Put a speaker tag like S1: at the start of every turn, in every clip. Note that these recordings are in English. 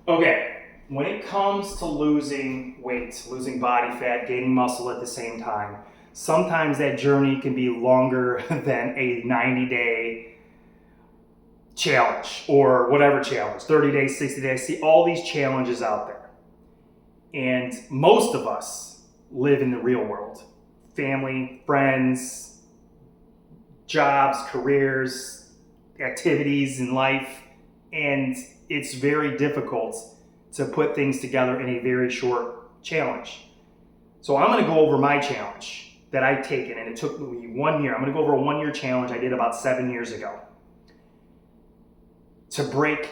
S1: Okay, when it comes to losing weight, losing body fat, gaining muscle at the same time, sometimes that journey can be longer than a 90-day challenge or whatever challenge, 30 days, 60 days. See all these challenges out there. And most of us live in the real world. Family, friends, jobs, careers, activities in life. And it's very difficult to put things together in a very short challenge. So I'm going to go over my challenge that I've taken, and it took me 1 year. I'm going to go over a 1-year challenge I did about 7 years ago to break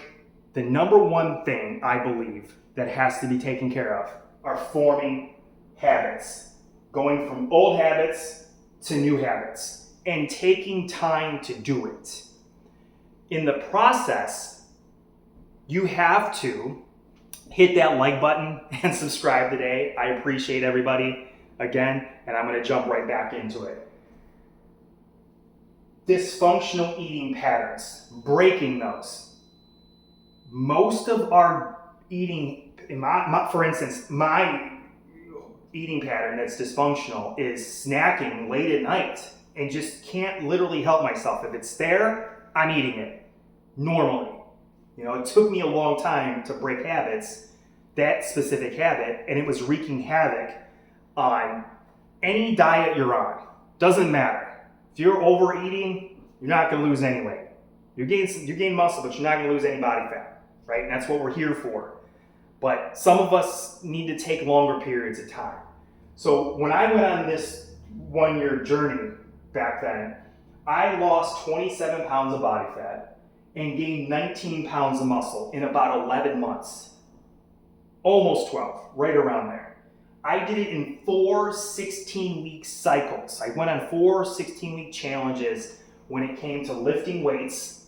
S1: the number one thing I believe that has to be taken care of are forming habits, going from old habits to new habits, and taking time to do it. In the process, you have to hit that like button and subscribe today. I appreciate everybody again, and I'm going to jump right back into it. Dysfunctional eating patterns, breaking those. Most of our eating, for instance, my eating pattern that's dysfunctional is snacking late at night and just can't literally help myself. If it's there, I'm eating it normally. It took me a long time to break habits, that specific habit, and it was wreaking havoc on any diet you're on. Doesn't matter. If you're overeating, you're not going to lose any weight. You gain muscle, but you're not going to lose any body fat, right? And that's what we're here for. But some of us need to take longer periods of time. So when I went on this 1-year journey back then, I lost 27 pounds of body fat and gained 19 pounds of muscle in about 11 months. Almost 12, right around there. I did it in 4 16-week cycles. I went on 4 16-week challenges when it came to lifting weights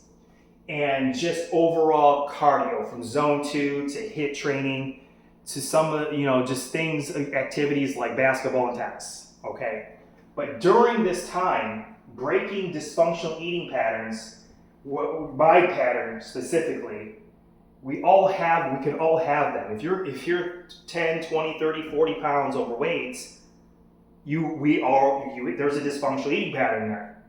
S1: and just overall cardio, from zone 2 to HIIT training to some of just things, activities like basketball and tennis, okay? But during this time, breaking dysfunctional eating patterns, my pattern specifically, we can all have them. If you're 10, 20, 30, 40 pounds overweight, there's a dysfunctional eating pattern there.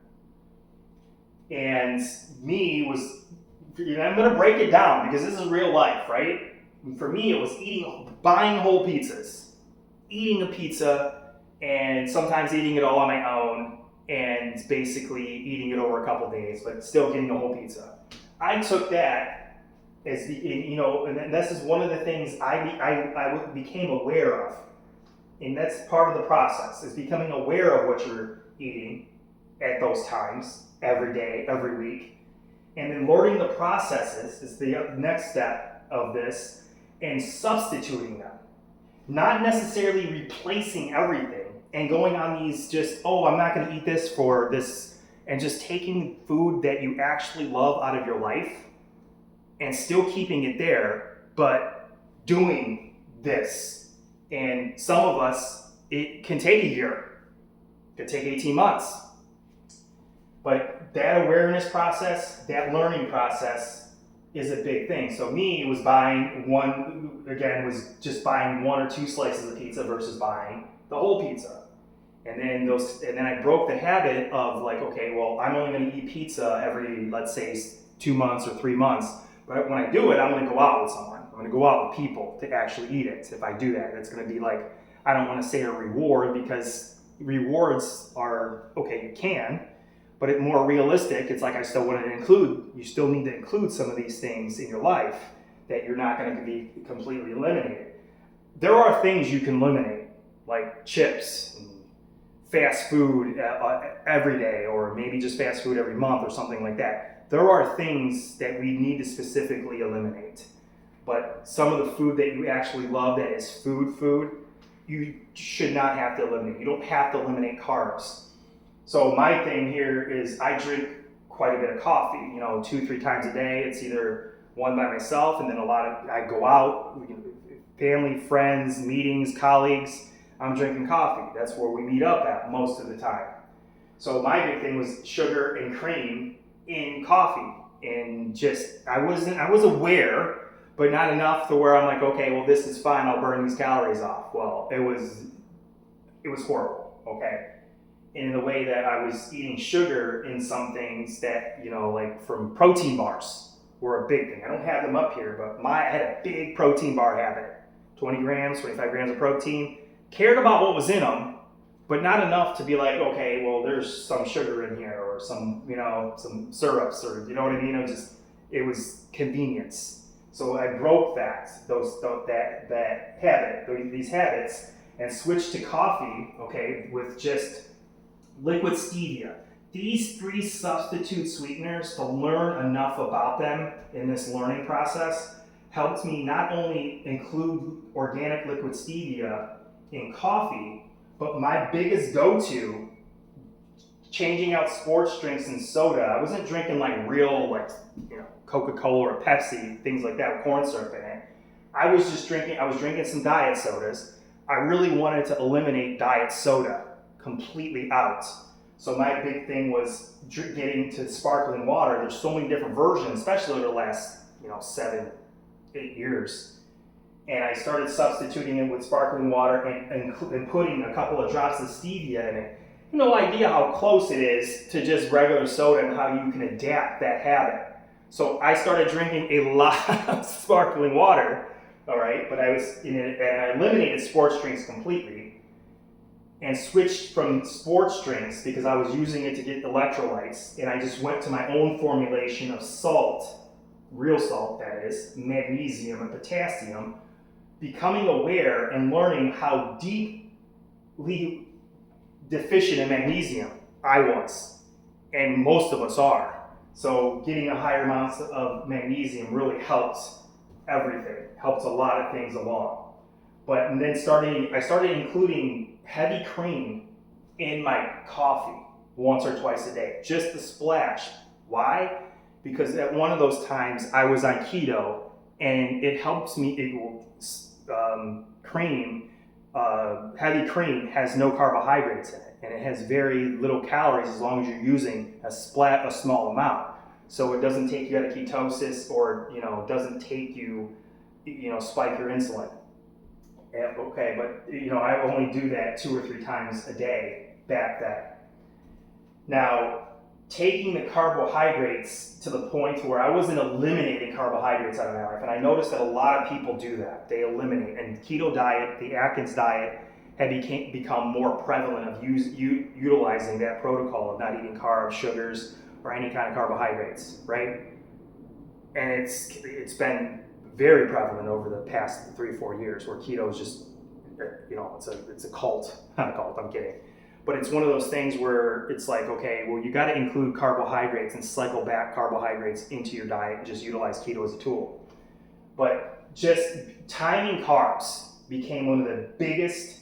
S1: And I'm going to break it down because this is real life, right? For me, it was buying whole pizzas, eating a pizza, and sometimes eating it all on my own, and basically eating it over a couple days, but still getting a whole pizza. I took that as and this is one of the things I became aware of, and that's part of the process, is becoming aware of what you're eating at those times, every day, every week, and then learning the processes is the next step of this, and substituting them, not necessarily replacing everything and going on these I'm not going to eat this for this, and just taking food that you actually love out of your life and still keeping it there, but doing this. And some of us, it can take a year, it could take 18 months. But that awareness process, that learning process is a big thing. So me, it was just buying 1 or 2 slices of pizza versus buying the whole pizza. And then I broke the habit of I'm only going to eat pizza every, let's say, 2 months or 3 months. But when I do it, I'm going to go out with someone. I'm going to go out with people to actually eat it. If I do that, it's going to be I don't want to say a reward, because rewards are, you can, but it's more realistic. It's I still want to you still need to include some of these things in your life that you're not going to be completely eliminated. There are things you can eliminate, like chips and fast food every day, or maybe just fast food every month or something like that. There are things that we need to specifically eliminate. But some of the food that you actually love, that is food, you should not have to eliminate. You don't have to eliminate carbs. So my thing here is I drink quite a bit of coffee, 2-3 times a day. It's either one by myself, and then I go out, family, friends, meetings, colleagues, I'm drinking coffee. That's where we meet up at most of the time. So my big thing was sugar and cream in coffee. And I was aware, but not enough to where I'm like, okay, well, this is fine. I'll burn these calories off. Well, it was horrible. Okay. In the way that I was eating sugar in some things that, like from protein bars were a big thing. I don't have them up here, but I had a big protein bar habit. 20 grams, 25 grams of protein. Cared about what was in them, but not enough to be like, okay, well, there's some sugar in here or some, some syrups or, you know what I mean? It was convenience. So I broke these habits, and switched to coffee, okay, with just liquid stevia. These 3 substitute sweeteners, to learn enough about them in this learning process, helped me not only include organic liquid stevia in coffee, but my biggest go-to, changing out sports drinks and soda. I wasn't drinking like real, Coca-Cola or Pepsi, things like that with corn syrup in it. I was drinking some diet sodas. I really wanted to eliminate diet soda completely out. So my big thing was getting to sparkling water. There's so many different versions, especially over the last 7, 8 years. And I started substituting it with sparkling water and putting a couple of drops of stevia in it. No idea how close it is to just regular soda and how you can adapt that habit. So I started drinking a lot of sparkling water, all right, but I eliminated sports drinks completely and switched from sports drinks because I was using it to get electrolytes, and I just went to my own formulation of salt, real salt that is, magnesium and potassium, becoming aware and learning how deeply deficient in magnesium I was, and most of us are. So getting a higher amount of magnesium really helps everything, helps a lot of things along. And then I started including heavy cream in my coffee once or twice a day, just a splash. Why? Because at one of those times I was on keto, and it helps me. Heavy cream has no carbohydrates in it, and it has very little calories as long as you're using a small amount. So it doesn't take you out of ketosis, or doesn't take you, spike your insulin. Okay, but I only do that 2 or 3 times a day back then. Now, taking the carbohydrates to the point where I wasn't eliminating carbohydrates out of my life, and I noticed that a lot of people do that. They eliminate, and Keto Diet, the Atkins diet, had become more prevalent of utilizing that protocol of not eating carbs, sugars, or any kind of carbohydrates, right? And it's been very prevalent over the past 3 or 4 years, where keto is just, it's a cult. Not a cult, I'm kidding. But it's one of those things where it's like, okay, well, you got to include carbohydrates and cycle back carbohydrates into your diet and just utilize keto as a tool. But just timing carbs became one of the biggest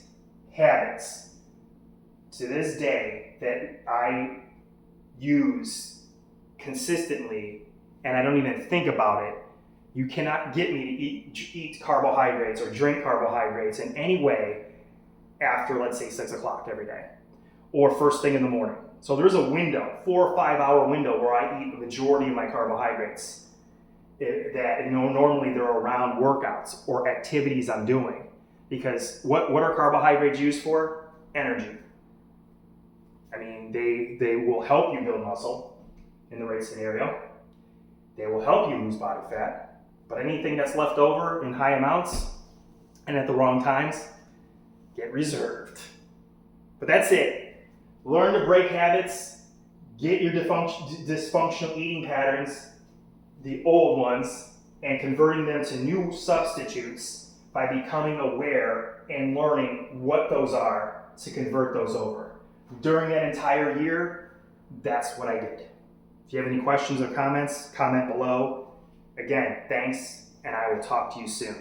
S1: habits to this day that I use consistently, and I don't even think about it. You cannot get me to eat carbohydrates or drink carbohydrates in any way after, let's say, 6 o'clock every day, or first thing in the morning. So there's a window, 4 or 5 hour window, where I eat the majority of my carbohydrates that normally they're around workouts or activities I'm doing. Because what are carbohydrates used for? Energy. I mean, they will help you build muscle in the right scenario. They will help you lose body fat. But anything that's left over in high amounts and at the wrong times, get reserved. But that's it. Learn to break habits, get your dysfunctional eating patterns, the old ones, and converting them to new substitutes by becoming aware and learning what those are to convert those over. During that entire year, that's what I did. If you have any questions or comments, comment below. Again, thanks, and I will talk to you soon.